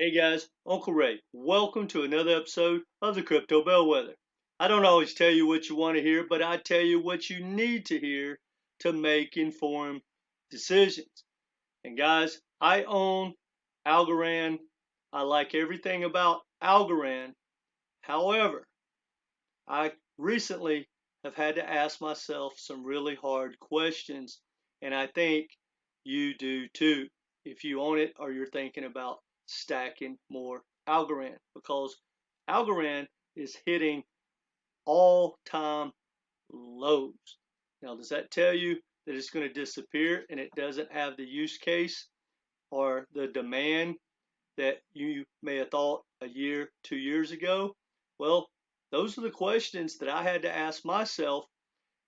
Hey guys, Uncle Ray. Welcome to another episode of the Crypto Bellwether. I don't always tell you what you want to hear, but I tell you what you need to hear to make informed decisions. And guys, I own Algorand. I like everything about Algorand. However, I recently have had to ask myself some really hard questions, and I think you do too if you own it or you're thinking about stacking more Algorand, because Algorand is hitting all-time lows. Now, does that tell you that it's going to disappear and it doesn't have the use case or the demand that you may have thought a year, 2 years ago? Well, those are the questions that I had to ask myself.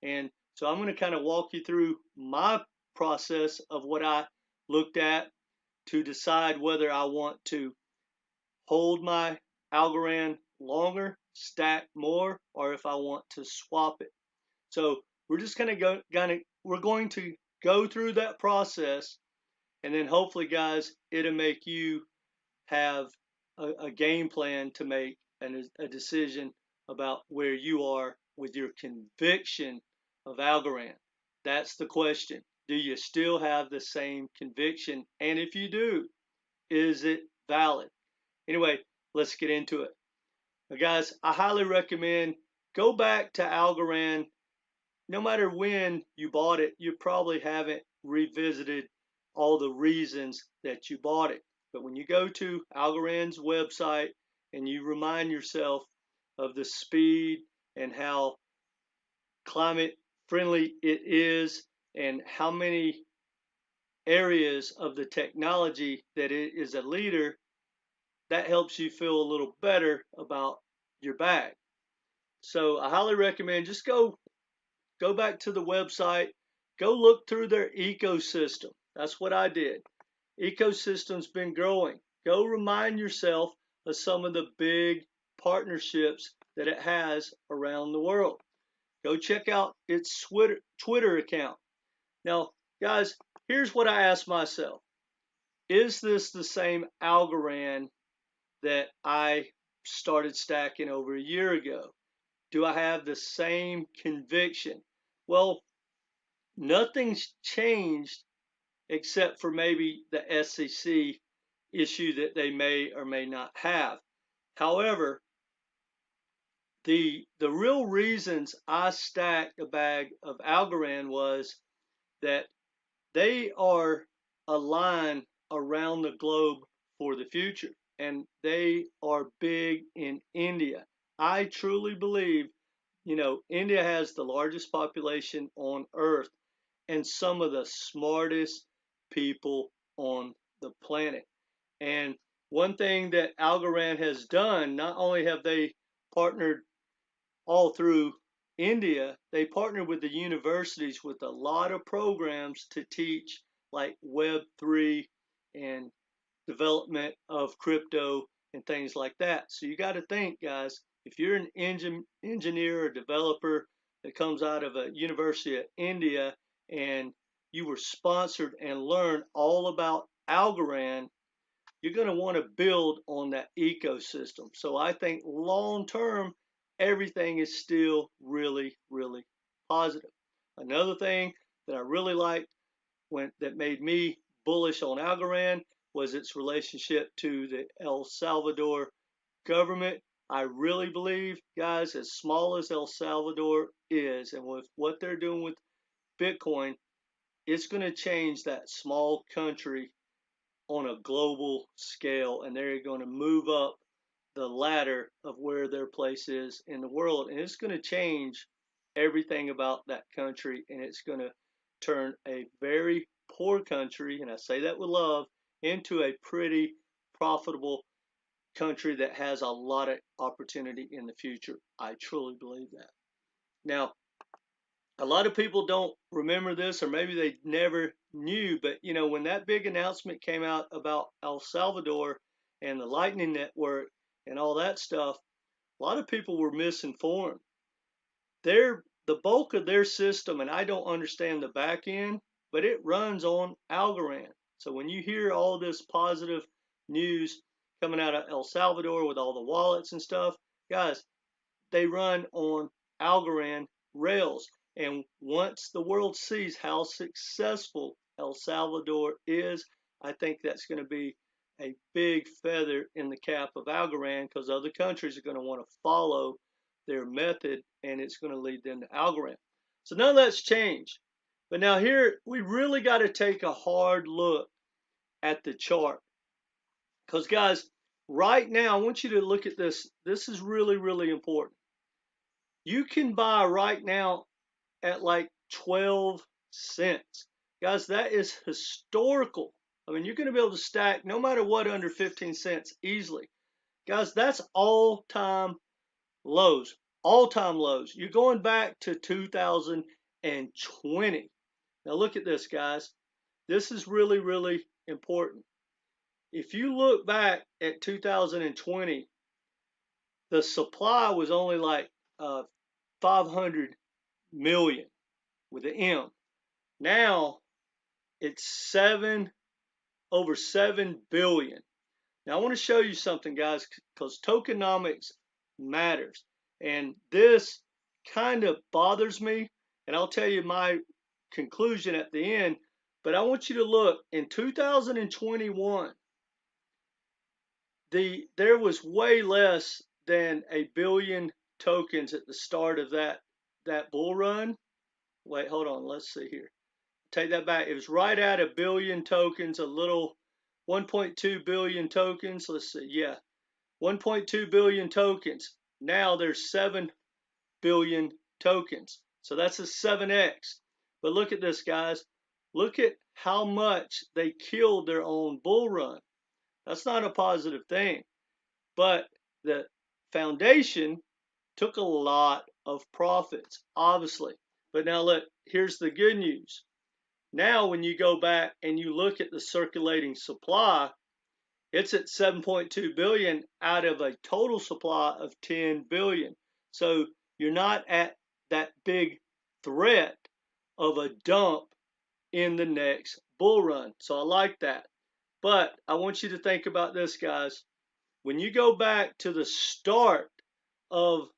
And so I'm going to kind of walk you through my process of what I looked at to decide whether I want to hold my Algorand longer, stack more, or if I want to swap it. So we're just we're going to go through that process, and then hopefully, guys, it'll make you have a game plan to make a decision about where you are with your conviction of Algorand. That's the question. Do you still have the same conviction? And if you do, is it valid? Anyway, let's get into it. Now, guys, I highly recommend go back to Algorand. No matter when you bought it, you probably haven't revisited all the reasons that you bought it. But when you go to Algorand's website and you remind yourself of the speed and how climate friendly it is and how many areas of the technology that it is a leader, that helps you feel a little better about your bag. So I highly recommend just go back to the website, go look through their ecosystem. That's what I did. Ecosystem's been growing. Go remind yourself of some of the big partnerships that it has around the world. Go check out its Twitter account. Now, guys, here's what I asked myself. Is this the same Algorand that I started stacking over a year ago? Do I have the same conviction? Well, nothing's changed except for maybe the SEC issue that they may or may not have. However, the real reasons I stacked a bag of Algorand was that they are aligned around the globe for the future, and they are big in India. I truly believe, India has the largest population on earth and some of the smartest people on the planet. And one thing that Algorand has done, not only have they partnered all through India, they partnered with the universities with a lot of programs to teach like Web3 and development of crypto and things like that. So you got to think, guys, if you're an engineer or developer that comes out of a University of India and you were sponsored and learned all about Algorand, you're going to want to build on that ecosystem. So I think long term, everything is still really, really positive. Another thing that I really liked that made me bullish on Algorand was its relationship to the El Salvador government. I really believe, guys, as small as El Salvador is, and with what they're doing with Bitcoin, it's going to change that small country on a global scale, and they're going to move up the ladder of where their place is in the world, and it's going to change everything about that country, and it's going to turn a very poor country, and I say that with love, into a pretty profitable country that has a lot of opportunity in the future. I truly believe that. Now, a lot of people don't remember this, or maybe they never knew, but when that big announcement came out about El Salvador and the Lightning Network and all that stuff, a lot of people were misinformed. The bulk of their system, and I don't understand the back end, but it runs on Algorand. So when you hear all this positive news coming out of El Salvador with all the wallets and stuff. Guys, they run on Algorand rails. And once the world sees how successful El Salvador is, I think that's going to be a big feather in the cap of Algorand, because other countries are going to want to follow their method, and it's going to lead them to Algorand. So none of that's changed. But now here, we really got to take a hard look at the chart. Because guys, right now, I want you to look at this. This is really, really important. You can buy right now at like 12 cents. Guys, that is historical. I mean, you're going to be able to stack no matter what under 15 cents easily. Guys, that's all-time lows. All-time lows. You're going back to 2020. Now look at this, guys. This is really, really important. If you look back at 2020, the supply was only like 500 million with an M. Now it's over 7 billion. Now I want to show you something, guys, because tokenomics matters. And this kind of bothers me, and I'll tell you my conclusion at the end. But I want you to look in 2021. There was way less than a billion tokens at the start of that bull run. Wait, hold on. Let's see here. Take that back. It was right at a billion tokens, a little 1.2 billion tokens. Let's see. Yeah, 1.2 billion tokens. Now there's 7 billion tokens. So that's a 7x. But look at this, guys. Look at how much they killed their own bull run. That's not a positive thing. But the foundation took a lot of profits, obviously. But now look, here's the good news. Now when you go back and you look at the circulating supply, it's at 7.2 billion out of a total supply of 10 billion. So you're not at that big threat of a dump in the next bull run. So I like that. But I want you to think about this, guys. When you go back to the start of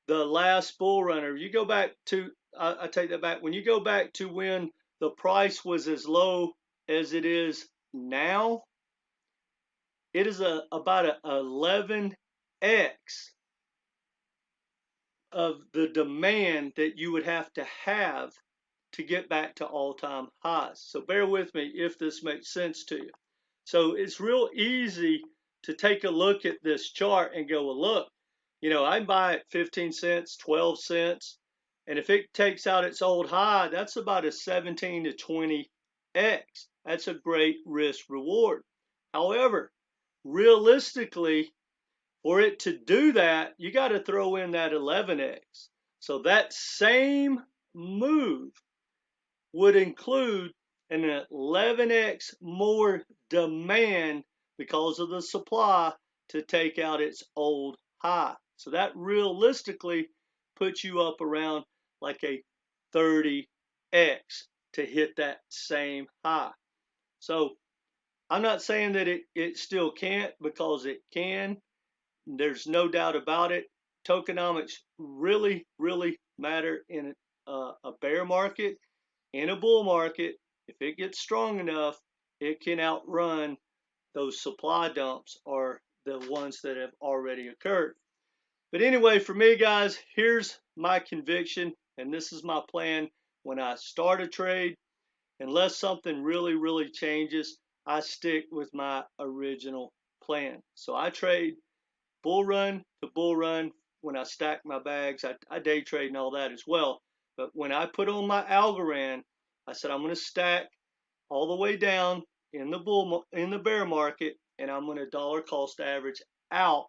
the last bull run, or you go back to, I take that back, when you go back to when the price was as low as it is now, it is about an 11x of the demand that you would have to get back to all-time highs. So bear with me if this makes sense to you. So it's real easy to take a look at this chart and go, well, look, you know, I can buy it 15 cents, 12 cents, and if it takes out its old high, that's about a 17 to 20x. That's a great risk reward. However, realistically, for it to do that, you got to throw in that 11x. So that same move would include an 11x more demand because of the supply to take out its old high. So that realistically puts you up around like a 30x to hit that same high. So I'm not saying that it still can't, because it can. There's no doubt about it. Tokenomics really, really matter in a bear market. In a bull market, if it gets strong enough, it can outrun those supply dumps or the ones that have already occurred. But anyway, for me, guys, here's my conviction, and this is my plan when I start a trade. Unless something really, really changes, I stick with my original plan. So I trade bull run to bull run. When I stack my bags, I day trade and all that as well. But when I put on my Algorand, I said I'm going to stack all the way down in the bear market, and I'm going to dollar cost average out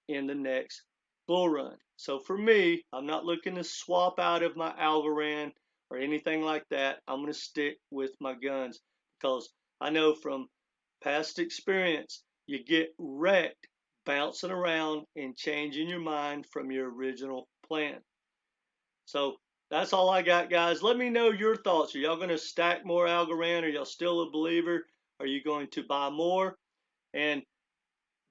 in the next bull run. So for me, I'm not looking to swap out of my Algorand or anything like that. I'm going to stick with my guns, because I know from past experience, you get wrecked bouncing around and changing your mind from your original plan. So that's all I got, guys. Let me know your thoughts. Are y'all going to stack more Algorand? Are y'all still a believer? Are you going to buy more? And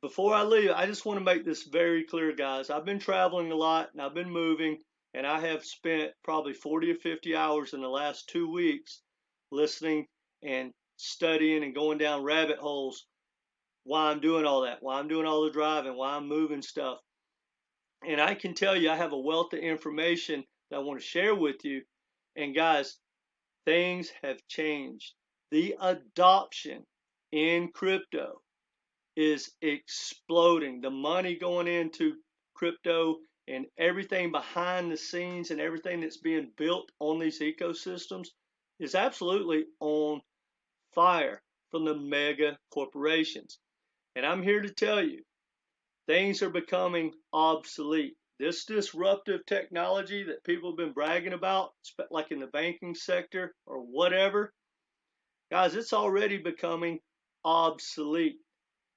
before I leave, I just want to make this very clear, guys. I've been traveling a lot and I've been moving, and I have spent probably 40 or 50 hours in the last 2 weeks listening and studying and going down rabbit holes why I'm doing all that, why I'm doing all the driving, why I'm moving stuff. And I can tell you, I have a wealth of information that I want to share with you. And guys, things have changed. The adoption in crypto is exploding. The money going into crypto and everything behind the scenes and everything that's being built on these ecosystems is absolutely on fire from the mega corporations. And I'm here to tell you, things are becoming obsolete. This disruptive technology that people have been bragging about, like in the banking sector or whatever, guys, it's already becoming obsolete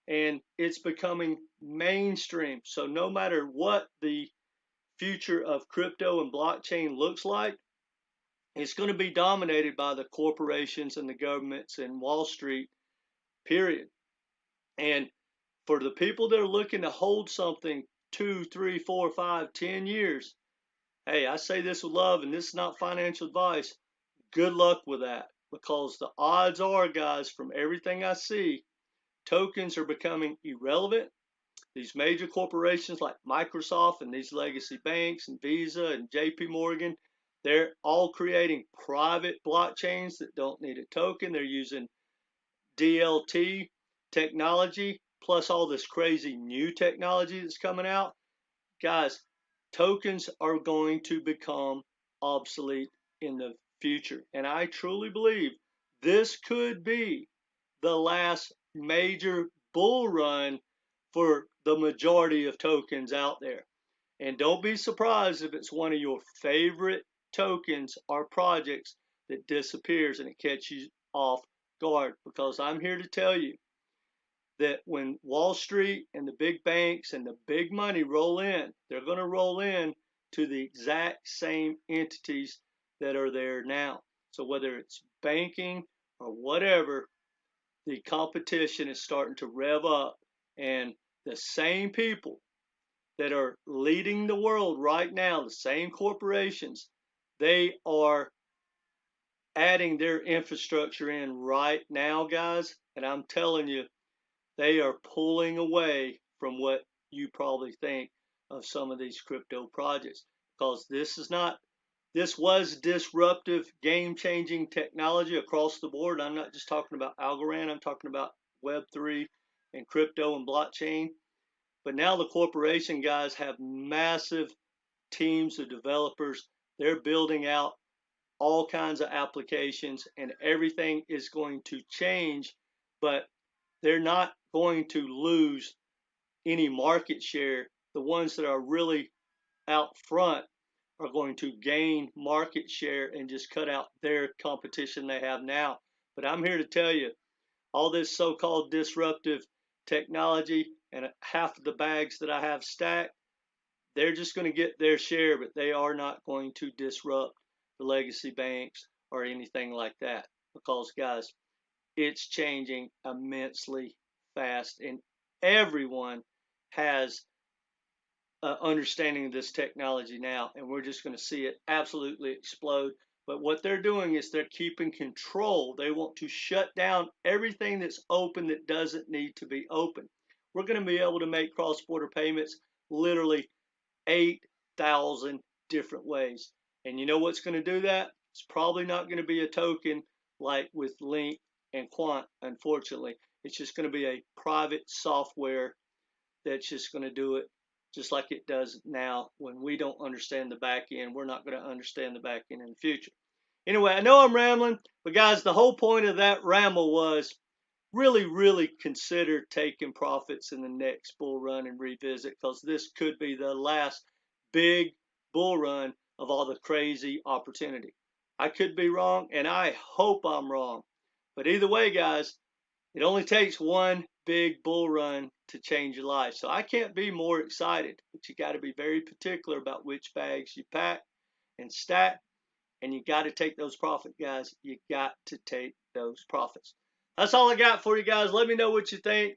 and it's becoming mainstream. So no matter what the future of crypto and blockchain looks like, it's going to be dominated by the corporations and the governments and Wall Street, period. And for the people that are looking to hold something 2, 3, 4, 5, 10 years, hey, I say this with love, and this is not financial advice. Good luck with that, because the odds are, guys, from everything I see, tokens are becoming irrelevant. These major corporations like Microsoft and these legacy banks and Visa and JP Morgan, they're all creating private blockchains that don't need a token. They're using DLT technology plus all this crazy new technology that's coming out. Guys, tokens are going to become obsolete in the future. And I truly believe this could be the last major bull run for the majority of tokens out there. And don't be surprised if it's one of your favorite tokens or projects that disappears and it catches you off guard, because I'm here to tell you that when Wall Street and the big banks and the big money roll in, they're going to roll in to the exact same entities that are there now. So whether it's banking or whatever, the competition is starting to rev up, and the same people that are leading the world right now, the same corporations, they are adding their infrastructure in right now, guys. And I'm telling you, they are pulling away from what you probably think of some of these crypto projects, because this was disruptive, game-changing technology across the board. I'm not just talking about Algorand, I'm talking about Web3 and crypto and blockchain. But now the corporation guys have massive teams of developers. They're building out all kinds of applications, and everything is going to change, but they're not going to lose any market share. The ones that are really out front are going to gain market share and just cut out their competition they have now. But I'm here to tell you, all this so-called disruptive technology and half of the bags that I have stacked, they're just going to get their share, but they are not going to disrupt the legacy banks or anything like that, because guys, it's changing immensely fast, and everyone has an understanding of this technology now, and we're just going to see it absolutely explode. But what they're doing is they're keeping control. They want to shut down everything that's open that doesn't need to be open. We're going to be able to make cross-border payments literally 8,000 different ways. And you know what's going to do that? It's probably not going to be a token like with Link and Quant, unfortunately. It's just going to be a private software that's just going to do it just like it does now. When we don't understand the back end, we're not going to understand the back end in the future. Anyway, I know I'm rambling, but guys, the whole point of that ramble was really consider taking profits in the next bull run and revisit, because this could be the last big bull run of all the crazy opportunity. I could be wrong, and I hope I'm wrong. But either way, guys, it only takes one big bull run to change your life. So I can't be more excited, but you got to be very particular about which bags you pack and stack, and you got to take those profits, guys. You got to take those profits. That's all I got for you guys. Let me know what you think.